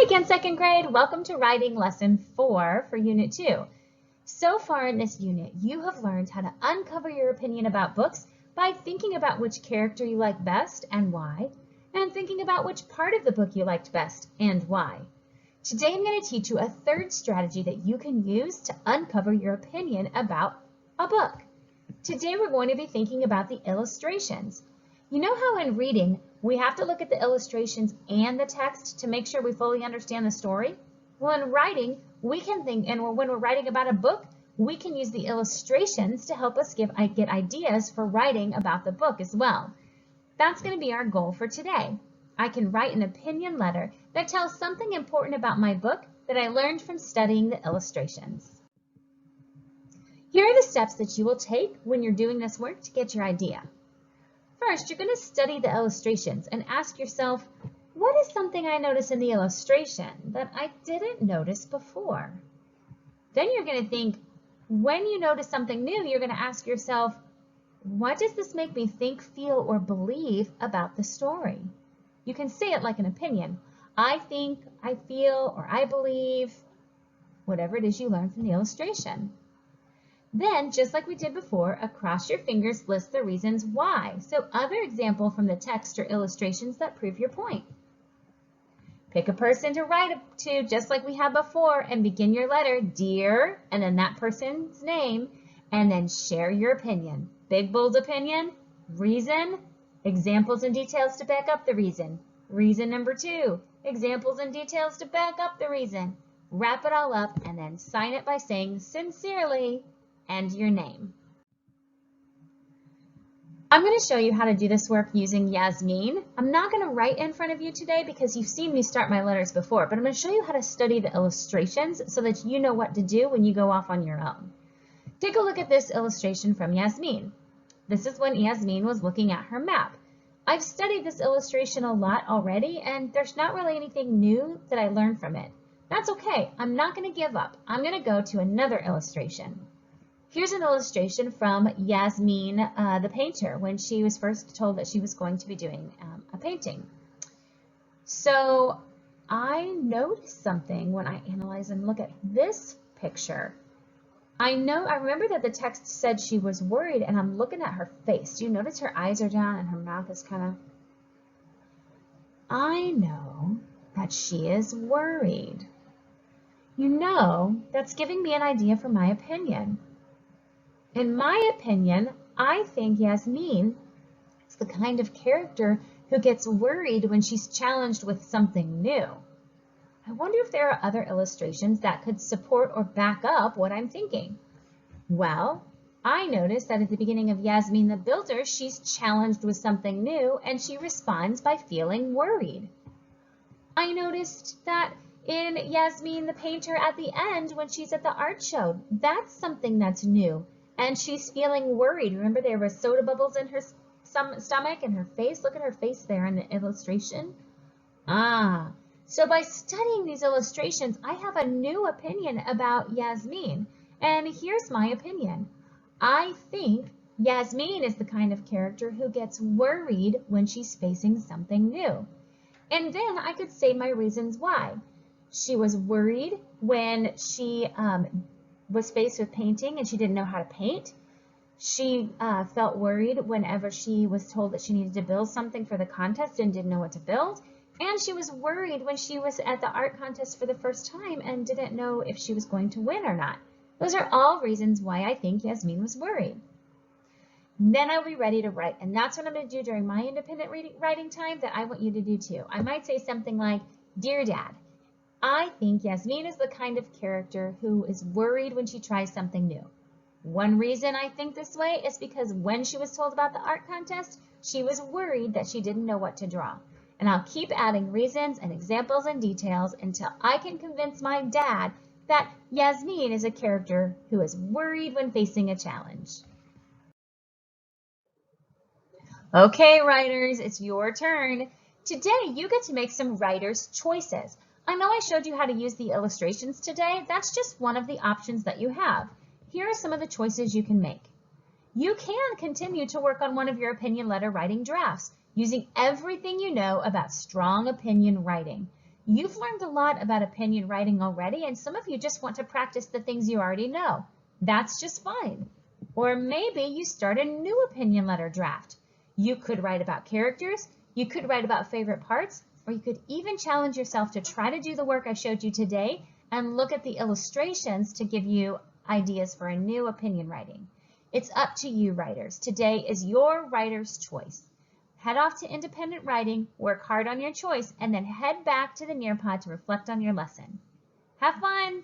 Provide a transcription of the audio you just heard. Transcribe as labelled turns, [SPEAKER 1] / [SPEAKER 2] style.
[SPEAKER 1] again, second grade. Welcome to writing lesson 4 for unit 2. So far in this unit, you have learned how to uncover your opinion about books by thinking about which character you like best and why, and thinking about which part of the book you liked best and why. Today, I'm going to teach you a third strategy that you can use to uncover your opinion about a book. Today, we're going to be thinking about the illustrations. You know how in reading, we have to look at the illustrations and the text to make sure we fully understand the story? Well, in writing, we can think, and when we're writing about a book, we can use the illustrations to help us get ideas for writing about the book as well. That's going to be our goal for today. I can write an opinion letter that tells something important about my book that I learned from studying the illustrations. Here are the steps that you will take when you're doing this work to get your idea. First, you're going to study the illustrations and ask yourself, what is something I notice in the illustration that I didn't notice before? Then you're going to think, when you notice something new, you're going to ask yourself, what does this make me think, feel, or believe about the story? You can say it like an opinion. I think, I feel, or I believe, whatever it is you learned from the illustration. Then, just like we did before, across your fingers list the reasons why. So other example from the text or illustrations that prove your point. Pick a person to write to, just like we had before, and begin your letter, dear, and then that person's name, and then share your opinion. Big, bold opinion, reason, examples and details to back up the reason. Reason number 2, examples and details to back up the reason. Wrap it all up and then sign it by saying sincerely and your name. I'm going to show you how to do this work using Yasmin. I'm not going to write in front of you today because you've seen me start my letters before, but I'm going to show you how to study the illustrations so that you know what to do when you go off on your own. Take a look at this illustration from Yasmin. This is when Yasmin was looking at her map. I've studied this illustration a lot already, and there's not really anything new that I learned from it. That's okay. I'm not going to give up. I'm going to go to another illustration. Here's an illustration from Yasmin, the painter, when she was first told that she was going to be doing a painting. So I noticed something when I analyze and look at this picture. I remember that the text said she was worried, and I'm looking at her face. You notice her eyes are down and her mouth is kind of... I know that she is worried. You know, that's giving me an idea for my opinion. In my opinion, I think Yasmin is the kind of character who gets worried when she's challenged with something new. I wonder if there are other illustrations that could support or back up what I'm thinking. Well, I noticed that at the beginning of Yasmin the Builder, she's challenged with something new and she responds by feeling worried. I noticed that in Yasmin the Painter at the end when she's at the art show, that's something that's new. And she's feeling worried. Remember, there were soda bubbles in her stomach and her face. Look at her face there in the illustration. So by studying these illustrations, I have a new opinion about Yasmin. And here's my opinion. I think Yasmin is the kind of character who gets worried when she's facing something new. And then I could say my reasons why. She was worried when she was faced with painting and she didn't know how to paint. She felt worried whenever she was told that she needed to build something for the contest and didn't know what to build. And she was worried when she was at the art contest for the first time and didn't know if she was going to win or not. Those are all reasons why I think Yasmin was worried. Then I'll be ready to write, and that's what I'm going to do during my independent writing time that I want you to do too. I might say something like, Dear Dad, I think Yasmin is the kind of character who is worried when she tries something new. One reason I think this way is because when she was told about the art contest, she was worried that she didn't know what to draw. And I'll keep adding reasons and examples and details until I can convince my dad that Yasmin is a character who is worried when facing a challenge. Okay, writers, it's your turn. Today, you get to make some writer's choices. I know I showed you how to use the illustrations today. That's just one of the options that you have. Here are some of the choices you can make. You can continue to work on one of your opinion letter writing drafts using everything you know about strong opinion writing. You've learned a lot about opinion writing already, and some of you just want to practice the things you already know. That's just fine. Or maybe you start a new opinion letter draft. You could write about characters, you could write about favorite parts, or you could even challenge yourself to try to do the work I showed you today and look at the illustrations to give you ideas for a new opinion writing. It's up to you, writers. Today is your writer's choice. Head off to independent writing, work hard on your choice, and then head back to the Nearpod to reflect on your lesson. Have fun!